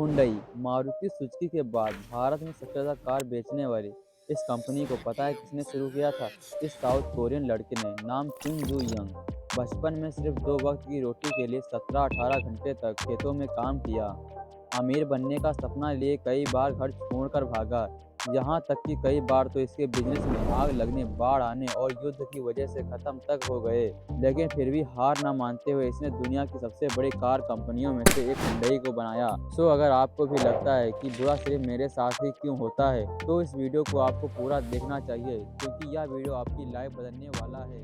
Hyundai Maruti Suzuki के बाद भारत में सबसे ज़्यादा कार बेचने वाली इस कंपनी को पता है किसने शुरू किया था? इस साउथ कोरियन लड़के ने, नाम चुंग जू यंग। बचपन में सिर्फ 2 वक्त की रोटी के लिए 17-18 घंटे तक खेतों में काम किया। अमीर बनने का सपना लिए कई बार घर छोड़कर भागा। यहाँ तक कि कई बार तो इसके बिजनेस में आग लगने, बाढ़ आने और युद्ध की वजह से खत्म तक हो गए। लेकिन फिर भी हार न मानते हुए इसने दुनिया की सबसे बड़ी कार कंपनियों में से एक हुंडई को बनाया। अगर आपको भी लगता है कि बुरा सिर्फ मेरे साथ ही क्यों होता है, तो इस वीडियो को आपको पूरा देखना चाहिए, क्योंकि यह वीडियो आपकी लाइफ बदलने वाला है।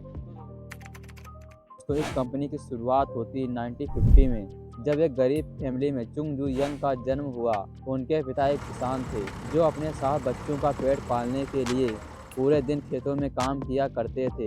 तो इस कंपनी की शुरुआत होती 1950 में, जब एक गरीब फैमिली में चुंग जू यंग का जन्म हुआ। उनके पिता एक किसान थे जो अपने 7 बच्चों का पेट पालने के लिए पूरे दिन खेतों में काम किया करते थे।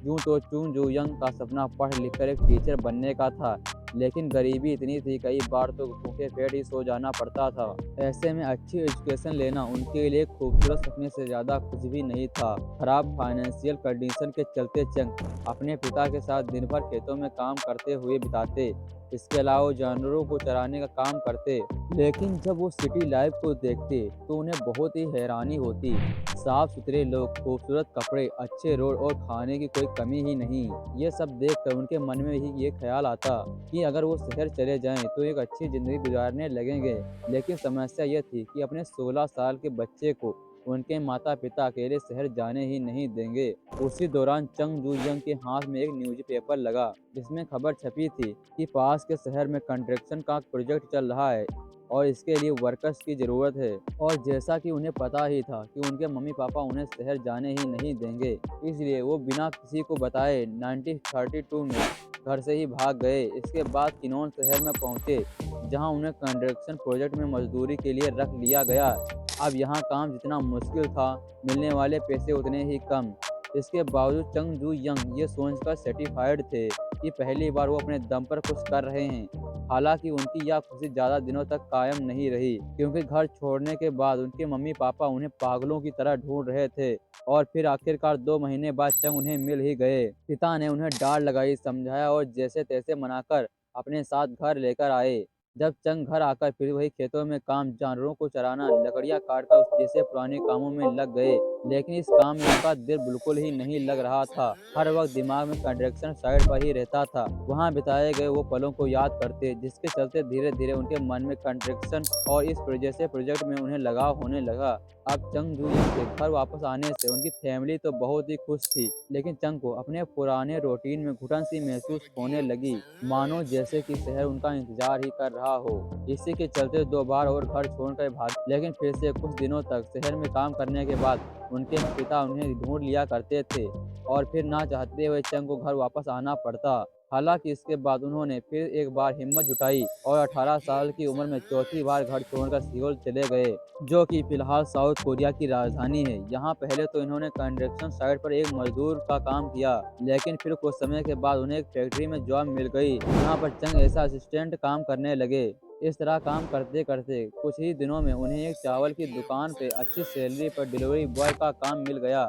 यूं तो चुंग जू यंग का सपना पढ़ लिख कर एक टीचर बनने का था, लेकिन गरीबी इतनी थी कई बार तो भूखे पेट ही सो जाना पड़ता था। ऐसे में अच्छी एजुकेशन लेना उनके लिए खूबसूरत सपने से ज़्यादा कुछ भी नहीं था। खराब फाइनेंशियल कंडीशन के चलते चंग अपने पिता के साथ दिन भर खेतों में काम करते हुए बिताते। इसके अलावा वो जानवरों को चराने का काम करते। लेकिन जब वो सिटी लाइफ को देखते तो उन्हें बहुत ही हैरानी होती। साफ सुथरे लोग, खूबसूरत कपड़े, अच्छे रोड और खाने की कोई कमी ही नहीं। ये सब देखकर उनके मन में ही ये ख्याल आता कि अगर वो शहर चले जाएं तो एक अच्छी ज़िंदगी गुजारने लगेंगे। लेकिन समस्या यह थी कि अपने 16 साल के बच्चे को उनके माता पिता अकेले शहर जाने ही नहीं देंगे। उसी दौरान चंग जू यंग के हाथ में एक न्यूज़पेपर लगा, जिसमें खबर छपी थी कि पास के शहर में कंस्ट्रक्शन का प्रोजेक्ट चल रहा है और इसके लिए वर्कर्स की ज़रूरत है। और जैसा कि उन्हें पता ही था कि उनके मम्मी पापा उन्हें शहर जाने ही नहीं देंगे, इसलिए वो बिना किसी को बताए 1932 में घर से ही भाग गए। इसके बाद किनौन शहर में पहुंचे, जहां उन्हें कंस्ट्रक्शन प्रोजेक्ट में मजदूरी के लिए रख लिया गया। अब यहाँ काम जितना मुश्किल था, मिलने वाले पैसे उतने ही कम। इसके बावजूद चंग जू यंग ये सोचकर सेटिस्फाइड थे कि पहली बार वो अपने दम पर कुछ कर रहे हैं। हालांकि उनकी यह खुशी ज़्यादा दिनों तक कायम नहीं रही, क्योंकि घर छोड़ने के बाद उनके मम्मी पापा उन्हें पागलों की तरह ढूंढ रहे थे। और फिर आखिरकार 2 महीने बाद चंग उन्हें मिल ही गए। पिता ने उन्हें डांट लगाई, समझाया और जैसे तैसे मनाकर अपने साथ घर लेकर आए। जब चंग घर आकर फिर वही खेतों में काम, जानवरों को चराना, लकड़ियां काटकर उस जैसे पुराने कामों में लग गए। लेकिन इस काम में उनका दिल बिल्कुल ही नहीं लग रहा था। हर वक्त दिमाग में कंस्ट्रक्शन साइट पर ही रहता था। वहां बिताए गए वो पलों को याद करते, जिसके चलते धीरे धीरे उनके मन में कंस्ट्रक्शन और इस जैसे प्रोजेक्ट में उन्हें लगाव होने लगा। अब चंग जू यंग के घर वापस आने से उनकी फैमिली तो बहुत ही खुश थी, लेकिन चंग को अपने पुराने रूटीन में घुटन सी महसूस होने लगी, मानो जैसे कि शहर उनका इंतजार ही कर रहा हो। इसी के चलते 2 बार और घर छोड़कर भाग, लेकिन फिर से कुछ दिनों तक शहर में काम करने के बाद उनके पिता उन्हें ढूंढ लिया करते थे और फिर ना चाहते हुए चंग को घर वापस आना पड़ता। हालांकि इसके बाद उन्होंने फिर एक बार हिम्मत जुटाई और 18 साल की उम्र में चौथी बार घर छोड़कर सियोल चले गए, जो कि फिलहाल साउथ कोरिया की राजधानी है। यहाँ पहले तो इन्होंने कंस्ट्रक्शन साइट पर एक मजदूर का काम किया, लेकिन फिर कुछ समय के बाद उन्हें एक फैक्ट्री में जॉब मिल गई, जहाँ पर चंग ऐसा असिस्टेंट काम करने लगे। इस तरह काम करते करते कुछ ही दिनों में उन्हें एक चावल की दुकान पे अच्छी सैलरी पर डिलीवरी बॉय का काम मिल गया।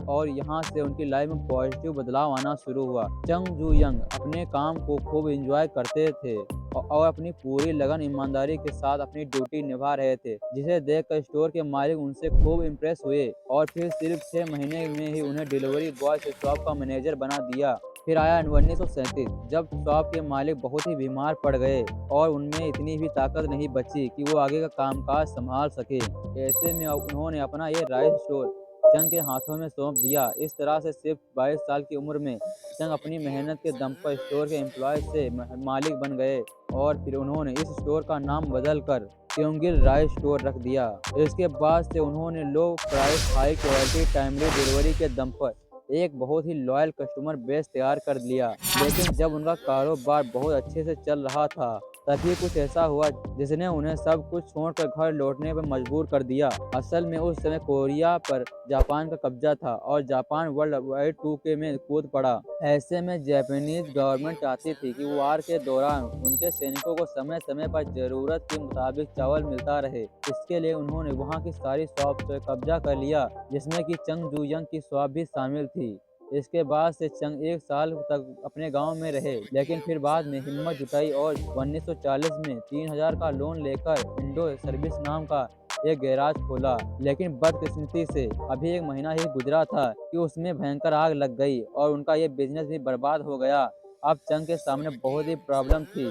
और यहाँ से उनकी लाइफ में पॉजिटिव बदलाव आना शुरू हुआ। चंग जू यंग अपने काम को खूब एंजॉय करते थे और अपनी पूरी लगन ईमानदारी के साथ अपनी ड्यूटी निभा रहे थे, जिसे देखकर स्टोर के मालिक उनसे खूब इम्प्रेस हुए और फिर सिर्फ 6 महीने में ही उन्हें डिलीवरी बॉय से शॉप का मैनेजर बना दिया। फिर आया 1937, जब शॉप के मालिक बहुत ही बीमार पड़ गए और उनमें इतनी भी ताकत नहीं बची कि वो आगे का कामकाज संभाल सके। ऐसे में उन्होंने अपना ये राइस स्टोर चंग के हाथों में सौंप दिया। इस तरह से सिर्फ 22 साल की उम्र में चंग अपनी मेहनत के दम पर स्टोर के एम्प्लॉय से मालिक बन गए और फिर उन्होंने इस स्टोर का नाम बदल कर क्योंगिल राइस स्टोर रख दिया। इसके बाद से उन्होंने लो price, high quality, timely delivery के दम पर एक बहुत ही लॉयल कस्टमर बेस तैयार कर लिया। लेकिन जब उनका कारोबार बहुत अच्छे से चल रहा था, तभी कुछ ऐसा हुआ जिसने उन्हें सब कुछ छोड़कर घर लौटने पर मजबूर कर दिया। असल में उस समय कोरिया पर जापान का कब्जा था और जापान वर्ल्ड वार टू के में कूद पड़ा। ऐसे में जापानीज गवर्नमेंट चाहती थी कि वार के दौरान उनके सैनिकों को समय समय पर जरूरत के मुताबिक चावल मिलता रहे। इसके लिए उन्होंने वहां की सारी शॉप पर कब्जा कर लिया, जिसमें कि चंग जू यंग की शॉप भी शामिल थी। इसके बाद से चंग 1 साल तक अपने गांव में रहे, लेकिन फिर बाद में हिम्मत जुटाई और 1940 में 3000 का लोन लेकर इंडो सर्विस नाम का एक गैराज खोला। लेकिन बदकिस्मती से अभी 1 महीना ही गुजरा था कि उसमें भयंकर आग लग गई और उनका ये बिजनेस भी बर्बाद हो गया। अब चंग के सामने बहुत ही प्रॉब्लम थी,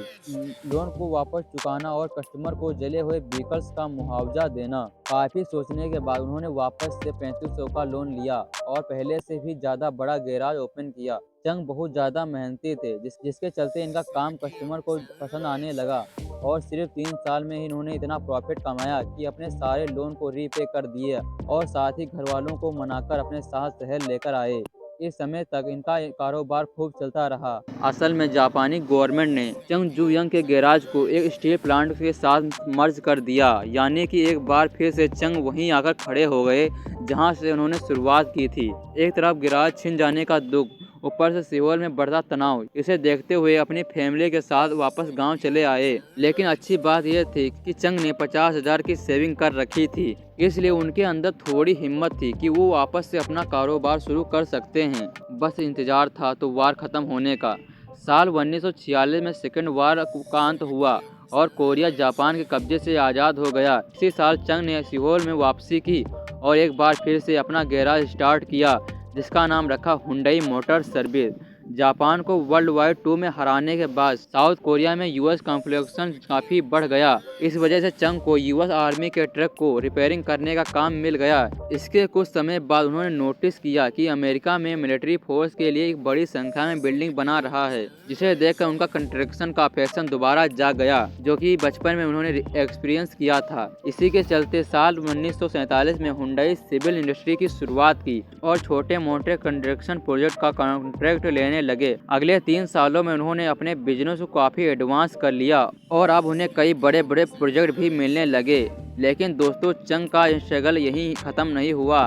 लोन को वापस चुकाना और कस्टमर को जले हुए व्हीकल्स का मुआवजा देना। काफ़ी सोचने के बाद उन्होंने वापस से 3500 का लोन लिया और पहले से भी ज़्यादा बड़ा गैराज ओपन किया। चंग बहुत ज़्यादा मेहनती थे, जिसके चलते इनका काम कस्टमर को पसंद आने लगा और सिर्फ 3 साल में ही इन्होंने इतना प्रॉफिट कमाया कि अपने सारे लोन को रीपे कर दिए और साथ ही घर वालों को मनाकर अपने साथ शहर लेकर आए। इस समय तक इनका कारोबार खूब चलता रहा। असल में जापानी गवर्नमेंट ने चंग जुयंग के गैराज को एक स्टील प्लांट के साथ मर्ज कर दिया, यानी कि एक बार फिर से चंग वहीं आकर खड़े हो गए जहां से उन्होंने शुरुआत की थी। एक तरफ गैराज छिन जाने का दुख, ऊपर से सियोल में बढ़ता तनाव, इसे देखते हुए अपनी फैमिली के साथ वापस गांव चले आए। लेकिन अच्छी बात यह थी कि चंग ने 50,000 की सेविंग कर रखी थी, इसलिए उनके अंदर थोड़ी हिम्मत थी कि वो वापस से अपना कारोबार शुरू कर सकते हैं। बस इंतजार था तो वार खत्म होने का। साल 1946 में सेकेंड वार का अंत हुआ और कोरिया जापान के कब्जे से आज़ाद हो गया। इसी साल चंग ने सियोल में वापसी की और एक बार फिर से अपना गैराज स्टार्ट किया, जिसका नाम रखा हुंडई मोटर सर्विस। जापान को वर्ल्ड वार II में हराने के बाद साउथ कोरिया में यूएस कॉन्फ्लिक्शन काफ़ी बढ़ गया। इस वजह से चंग को यूएस आर्मी के ट्रक को रिपेयरिंग करने का काम मिल गया। इसके कुछ समय बाद उन्होंने नोटिस किया कि अमेरिका में मिलिट्री फोर्स के लिए एक बड़ी संख्या में बिल्डिंग बना रहा है, जिसे देखकर उनका कंस्ट्रक्शन का पैशन दोबारा जाग गया, जो कि बचपन में उन्होंने एक्सपीरियंस किया था। इसी के चलते साल 1947 में हुंडई सिविल इंडस्ट्री की शुरुआत की और छोटे मोटे कंस्ट्रक्शन प्रोजेक्ट का कॉन्ट्रैक्ट लेने लगे। अगले 3 सालों में उन्होंने अपने बिजनेस को काफ़ी एडवांस कर लिया और अब उन्हें कई बड़े बड़े प्रोजेक्ट भी मिलने लगे। लेकिन दोस्तों, चंग का स्ट्रगल यहीं ख़त्म नहीं हुआ,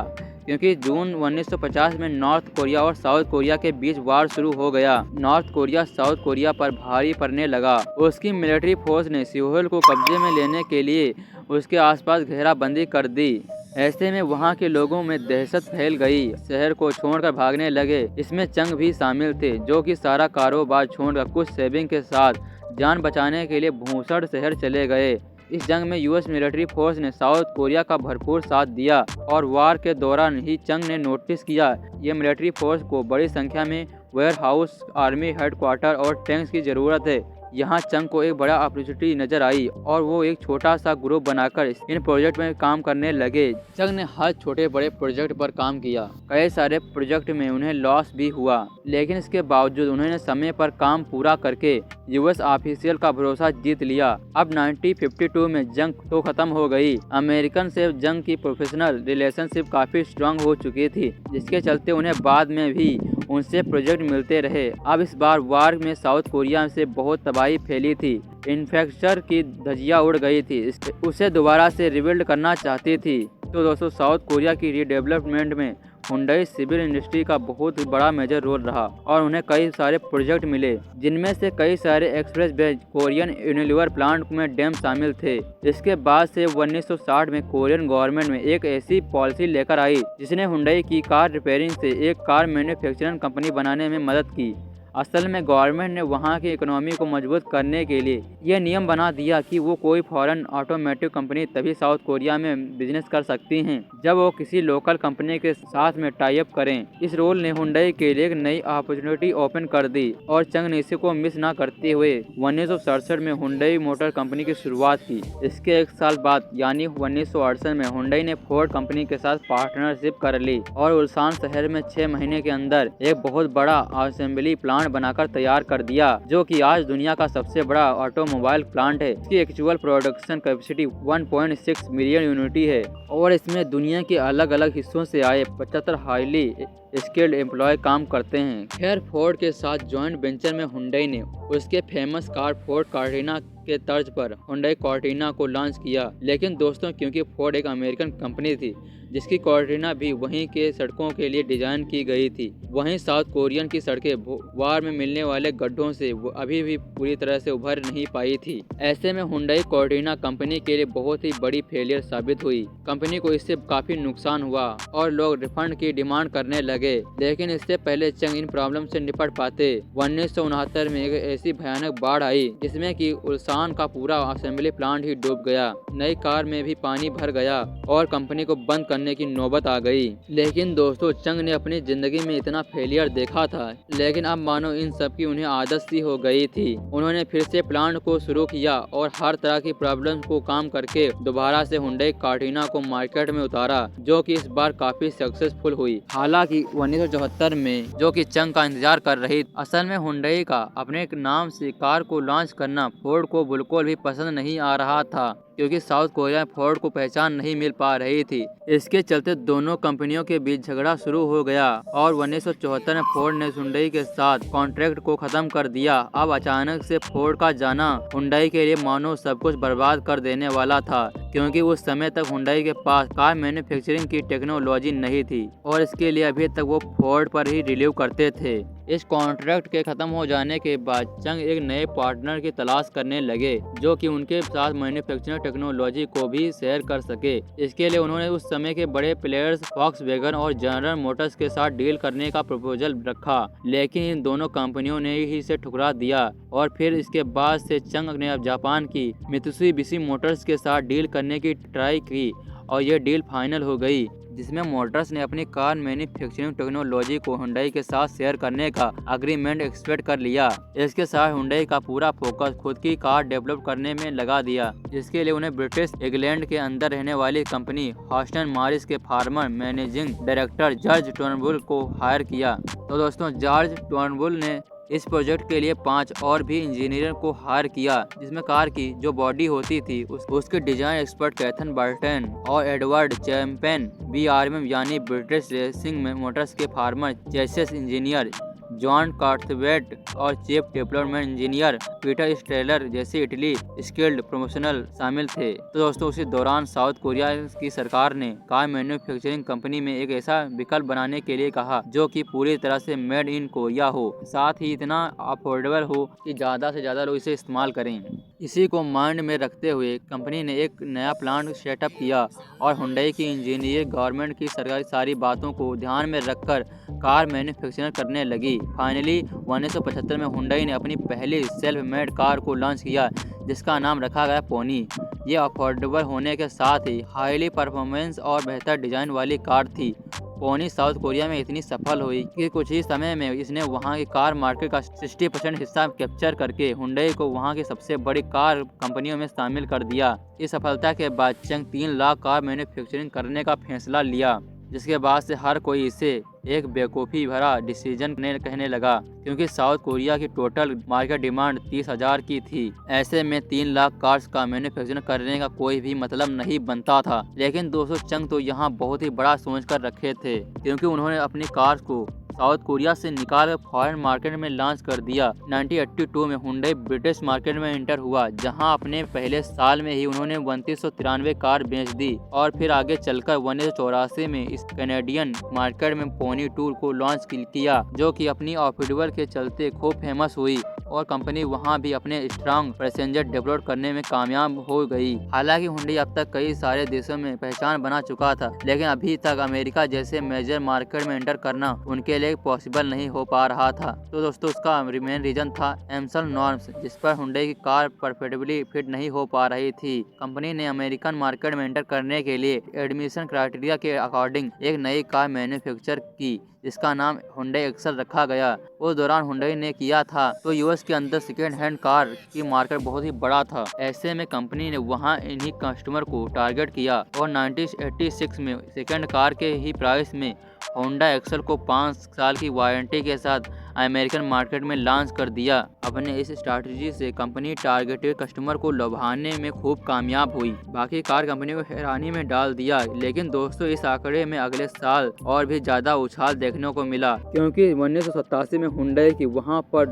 क्योंकि जून 1950 में नॉर्थ कोरिया और साउथ कोरिया के बीच वार शुरू हो गया। नॉर्थ कोरिया साउथ कोरिया पर भारी पड़ने लगा। उसकी मिलिट्री फोर्स ने सियोल को कब्जे में लेने के लिए उसके आसपास घेराबंदी कर दी। ऐसे में वहां के लोगों में दहशत फैल गई, शहर को छोड़कर भागने लगे। इसमें चंग भी शामिल थे, जो कि सारा कारोबार छोड़कर कुछ सेविंग के साथ जान बचाने के लिए भूसड़ शहर चले गए। इस जंग में यूएस मिलिट्री फोर्स ने साउथ कोरिया का भरपूर साथ दिया और वार के दौरान ही चंग ने नोटिस किया ये मिलिट्री फोर्स को बड़ी संख्या में वेयरहाउस, आर्मी हेडक्वार्टर और टैंक्स की ज़रूरत है। यहाँ चंग को एक बड़ा अपॉर्चुनिटी नजर आई और वो एक छोटा सा ग्रुप बनाकर इन प्रोजेक्ट में काम करने लगे। चंग ने हर छोटे बड़े प्रोजेक्ट पर काम किया। कई सारे प्रोजेक्ट में उन्हें लॉस भी हुआ, लेकिन इसके बावजूद उन्होंने समय पर काम पूरा करके यूएस ऑफिशियल का भरोसा जीत लिया। अब 1952 में जंग तो खत्म हो गई। अमेरिकन से जंग की प्रोफेशनल रिलेशनशिप काफी स्ट्रांग हो चुकी थी, जिसके चलते उन्हें बाद में भी उनसे प्रोजेक्ट मिलते रहे। अब इस बार वार में साउथ कोरिया से बहुत तबाही फैली थी। इन्फ्रास्ट्रक्चर की धज्जियां उड़ गई थी, उसे दोबारा से रिबिल्ड करना चाहती थी। तो दोस्तों, साउथ कोरिया की रीडेवलपमेंट में हुंडई सिविल इंडस्ट्री का बहुत बड़ा मेजर रोल रहा और उन्हें कई सारे प्रोजेक्ट मिले, जिनमें से कई सारे express way Korean Unilever plant में डैम शामिल थे। इसके बाद से 1960 में कोरियन गवर्नमेंट में एक ऐसी पॉलिसी लेकर आई जिसने हुंडई की कार रिपेयरिंग से एक कार मैन्युफैक्चरिंग कंपनी बनाने में मदद की। असल में गवर्नमेंट ने वहाँ की इकोनॉमी को मजबूत करने के लिए यह नियम बना दिया कि वो कोई फॉरेन ऑटोमेटिव कंपनी तभी साउथ कोरिया में बिजनेस कर सकती हैं जब वो किसी लोकल कंपनी के साथ में टाई अप करें। इस रोल ने हुंडई के लिए एक नई अपॉर्चुनिटी ओपन कर दी और चंग ने इसी को मिस ना करते हुए 1967 में हुंडई मोटर कंपनी की शुरुआत की। इसके 1 साल बाद यानी 1968 में हुंडई ने फोर्ड कंपनी के साथ पार्टनरशिप कर ली और उल्सान शहर में 6 महीने के अंदर एक बहुत बड़ा असेंबली प्लांट बनाकर तैयार कर दिया, जो कि आज दुनिया का सबसे बड़ा ऑटोमोबाइल प्लांट है। इसकी actual production capacity 1.6 million unit है और इसमें दुनिया के अलग अलग हिस्सों से आए 75 हाईली स्किल्ड एम्प्लॉय काम करते हैं। खैर, फोर्ड के साथ जॉइंट वेंचर में हुंडई ने उसके फेमस कार फोर्ड कार्टिना के तर्ज पर हुंडई कॉर्टिना को लॉन्च किया। लेकिन दोस्तों, क्योंकि फोर्ड एक अमेरिकन कंपनी थी जिसकी कॉर्टिना भी वहीं के सड़कों के लिए डिजाइन की गई थी, वहीं साउथ कोरियन की सड़कें वार में मिलने वाले गड्ढों से अभी भी पूरी तरह से उभर नहीं पाई थी। ऐसे में हुंडई कॉर्टिना कंपनी के लिए बहुत ही बड़ी फेलियर साबित हुई। कंपनी को इससे काफी नुकसान हुआ और लोग रिफंड की डिमांड करने लगे। लेकिन इससे पहले चंग इन प्रॉब्लम से निपट पाते, 1969 में एक ऐसी भयानक बाढ़ आई जिसमें कि उल्सान का पूरा असेंबली प्लांट ही डूब गया, नई कार में भी पानी भर गया और कंपनी को बंद करने की नौबत आ गई। लेकिन दोस्तों, चंग ने अपनी जिंदगी में इतना फेलियर देखा था, लेकिन अब मानो इन सब की उन्हें आदत सी हो गई थी। उन्होंने फिर से प्लांट को शुरू किया और हर तरह की प्रॉब्लम को काम करके दोबारा से हुंडई कॉर्टिना को मार्केट में उतारा, जो कि इस बार काफी सक्सेसफुल हुई। हालांकि 1974 में, जो कि चंग का इंतजार कर रही, असल में हुंडई का अपने नाम से कार को लॉन्च करना फोर्ड को बिल्कुल भी पसंद नहीं आ रहा था, क्योंकि साउथ कोरिया में फोर्ड को पहचान नहीं मिल पा रही थी। इसके चलते दोनों कंपनियों के बीच झगड़ा शुरू हो गया और 1974 में फोर्ड ने हुंडई के साथ कॉन्ट्रैक्ट को खत्म कर दिया। अब अचानक से फोर्ड का जाना हुंडई के लिए मानो सब कुछ बर्बाद कर देने वाला था, क्योंकि उस समय तक हुंडई के पास कार मैन्युफैक्चरिंग की टेक्नोलॉजी नहीं थी और इसके लिए अभी तक वो फोर्ड पर ही रिलीव करते थे। इस कॉन्ट्रैक्ट के खत्म हो जाने के बाद चंग एक नए पार्टनर की तलाश करने लगे, जो कि उनके साथ मैन्युफैक्चरिंग टेक्नोलॉजी को भी शेयर कर सके। इसके लिए उन्होंने उस समय के बड़े प्लेयर्स वॉक्सवैगन और जनरल मोटर्स के साथ डील करने का प्रपोजल रखा, लेकिन इन दोनों कंपनियों ने ही इसे ठुकरा दिया और फिर इसके बाद से चंग ने अब जापान की मित्सुबिशी मोटर्स के साथ डील करने की ट्राई की और ये डील फाइनल हो गई, जिसमें मोटर्स ने अपनी कार मैन्युफैक्चरिंग टेक्नोलॉजी को हुंडई के साथ शेयर करने का एग्रीमेंट एक्सपेक्ट कर लिया। इसके साथ हुंडई का पूरा फोकस खुद की कार डेवलप करने में लगा दिया, जिसके लिए उन्हें ब्रिटिश इंग्लैंड के अंदर रहने वाली कंपनी हॉस्टन मॉरिस के farmer managing director George Turnbull को हायर किया। तो दोस्तों, जॉर्ज टर्नबुल ने इस प्रोजेक्ट के लिए 5 और भी इंजीनियर को हायर किया, जिसमें कार की जो बॉडी होती थी उसके डिजाइन एक्सपर्ट कैथन बर्टन और एडवर्ड चैम्पेन, बीआरएम यानी ब्रिटिश रेसिंग मोटर्स के फार्मर चेसिस इंजीनियर जॉन कार्थवेट और चीफ डेवलपमेंट इंजीनियर पीटर स्टेलर जैसे इटली स्किल्ड प्रोफेशनल शामिल थे। तो दोस्तों, उसी दौरान साउथ कोरिया की सरकार ने कार मैन्युफैक्चरिंग कंपनी में एक ऐसा विकल्प बनाने के लिए कहा जो कि पूरी तरह से मेड इन कोरिया हो, साथ ही इतना अफोर्डेबल हो कि ज़्यादा से ज़्यादा लोग इसे इस्तेमाल करें। इसी को माइंड में रखते हुए कंपनी ने एक नया प्लांट सेटअप किया और हुंडई की इंजीनियर गवर्नमेंट की सरकारी सारी बातों को ध्यान में रखकर कार मैन्युफैक्चर करने लगी। फाइनली 1975 में हुंडई ने अपनी पहली सेल्फ मेड कार को लॉन्च किया, जिसका नाम रखा गया पोनी। ये अफोर्डेबल होने के साथ ही हाईली परफॉर्मेंस और बेहतर डिजाइन वाली कार थी। पोनी साउथ कोरिया में इतनी सफल हुई कि कुछ ही समय में इसने वहां की कार मार्केट का 60% हिस्सा कैप्चर करके हुंडई को वहां की सबसे बड़ी कार कंपनियों में शामिल कर दिया। इस सफलता के बाद चंग 3 लाख कार मैन्युफैक्चरिंग करने का फैसला लिया, जिसके बाद से हर कोई इसे एक बेवकूफ़ी भरा डिसीजन कहने लगा, क्योंकि साउथ कोरिया की टोटल मार्केट डिमांड 30,000 की थी। ऐसे में 3 लाख कार्स का मैन्युफैक्चरिंग करने का कोई भी मतलब नहीं बनता था। लेकिन दोस्तों, चंग तो यहाँ बहुत ही बड़ा सोच कर रखे थे, क्योंकि उन्होंने अपनी कार्स को साउथ कोरिया से निकाल फॉरेन मार्केट में लॉन्च कर दिया। 1982 में हुंडई ब्रिटिश मार्केट में एंटर हुआ, जहां अपने पहले साल में ही उन्होंने 2993 कार बेच दी और फिर आगे चलकर 1984 में इस कैनेडियन मार्केट में पोनी टूर को लॉन्च किया, जो कि अपनी अफोर्डेबल के चलते खूब फेमस हुई और कंपनी वहां भी अपने स्ट्रॉन्ग पैसेंजर डेवलप करने में कामयाब हो गई। हालांकि हुंडई अब तक कई सारे देशों में पहचान बना चुका था, लेकिन अभी तक अमेरिका जैसे मेजर मार्केट में एंटर करना उनके लिए पॉसिबल नहीं हो पा रहा था। तो दोस्तों, उसका मेन रीजन था एमसल नॉर्म्स, जिस पर हुंडई की कार परफेक्टली फिट नहीं हो पा रही थी। कंपनी ने अमेरिकन मार्केट में एंटर करने के लिए एडमिशन क्राइटेरिया के अकॉर्डिंग एक नई कार मैन्युफैक्चर की, जिसका नाम हुंडई एक्सल रखा गया। उस दौरान हुंडई ने किया था तो यूएस के अंदर सेकेंड हैंड कार की मार्केट बहुत ही बड़ा था। ऐसे में कंपनी ने वहां इन्हीं कस्टमर को टारगेट किया और 1986 में सेकेंड कार के ही प्राइस में होंडा एक्सल को 5 साल की वारंटी के साथ अमेरिकन मार्केट में लॉन्च कर दिया। अपने इस स्ट्रैटेजी से कंपनी टारगेटेड कस्टमर को लुभाने में खूब कामयाब हुई, बाकी कार कंपनियों को हैरानी में डाल दिया। लेकिन दोस्तों, इस आंकड़े में अगले साल और भी ज्यादा उछाल देखने को मिला, क्योंकि 1987 में हुंडई की वहां पर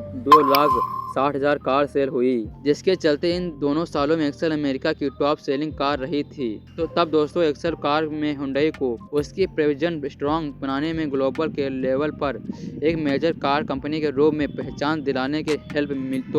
60,000 कार सेल हुई, जिसके चलते इन दोनों सालों में एक्सेल अमेरिका की टॉप सेलिंग कार रही थी। तो तब दोस्तों एक्सेल कार में हुंडई को उसकी प्रेजेंस स्ट्रॉन्ग बनाने में ग्लोबल के लेवल पर एक मेजर कार कंपनी के रूप में पहचान दिलाने के हेल्प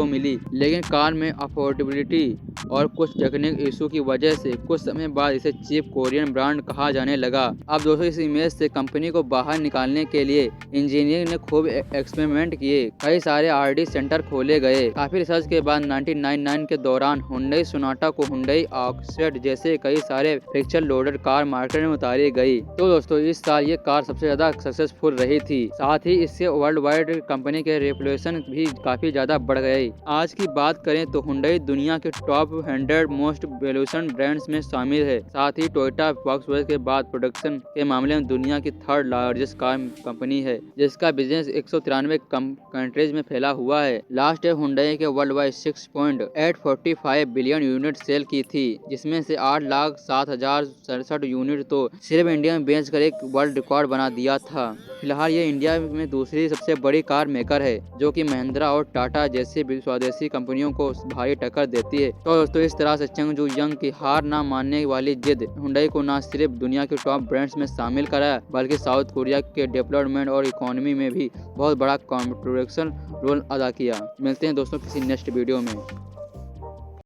मिली, लेकिन कार में अफोर्डेबिलिटी और कुछ टेक्निकल इशू की वजह से कुछ समय बाद इसे चीप कोरियन ब्रांड कहा जाने लगा। अब दोस्तों इस इमेज से कंपनी को बाहर निकालने के लिए इंजीनियरिंग ने खूब एक्सपेरिमेंट किए, कई सारे R&D सेंटर खोले गए। काफी रिसर्च के बाद 1999 के दौरान हुंडई सोनाटा को हुंडई ऑक्सेट जैसे कई सारे फ्रिक्शन लोडेड कार मार्केट में उतारी गई। तो दोस्तों इस साल ये कार सबसे ज्यादा सक्सेसफुल रही थी, साथ ही इससे वर्ल्ड वाइड कंपनी के रेपुटेशन भी काफी ज्यादा बढ़ गई। आज की बात करें तो हुंडई दुनिया के टॉप 100 मोस्ट वैल्यूएबल ब्रांड्स में शामिल है। साथ ही टोयोटा वॉक्सवैगन के बाद प्रोडक्शन के मामले में दुनिया की थर्ड लार्जेस्ट कार कंपनी है, जिसका बिजनेस 193 कंट्रीज में फैला हुआ है। लास्ट ईयर हुंडई के world wide 6.845 billion unit sale की थी, जिसमें से 8,07,067 यूनिट तो सिर्फ इंडिया में बेचकर एक वर्ल्ड रिकॉर्ड बना दिया था। फिलहाल ये इंडिया में दूसरी सबसे बड़ी कार मेकर है, जो कि महिंद्रा और टाटा जैसी स्वदेशी कंपनियों को भारी टक्कर देती है। तो दोस्तों इस तरह से चंग जू यंग की हार ना मानने वाली जिद हुंडई को न सिर्फ दुनिया के टॉप ब्रांड्स में शामिल कराया, बल्कि साउथ कोरिया के डेवलपमेंट और इकोनॉमी में भी बहुत बड़ा कंट्रीब्यूशन रोल अदा किया। मिलते हैं दोस्तों किसी नेक्स्ट वीडियो में।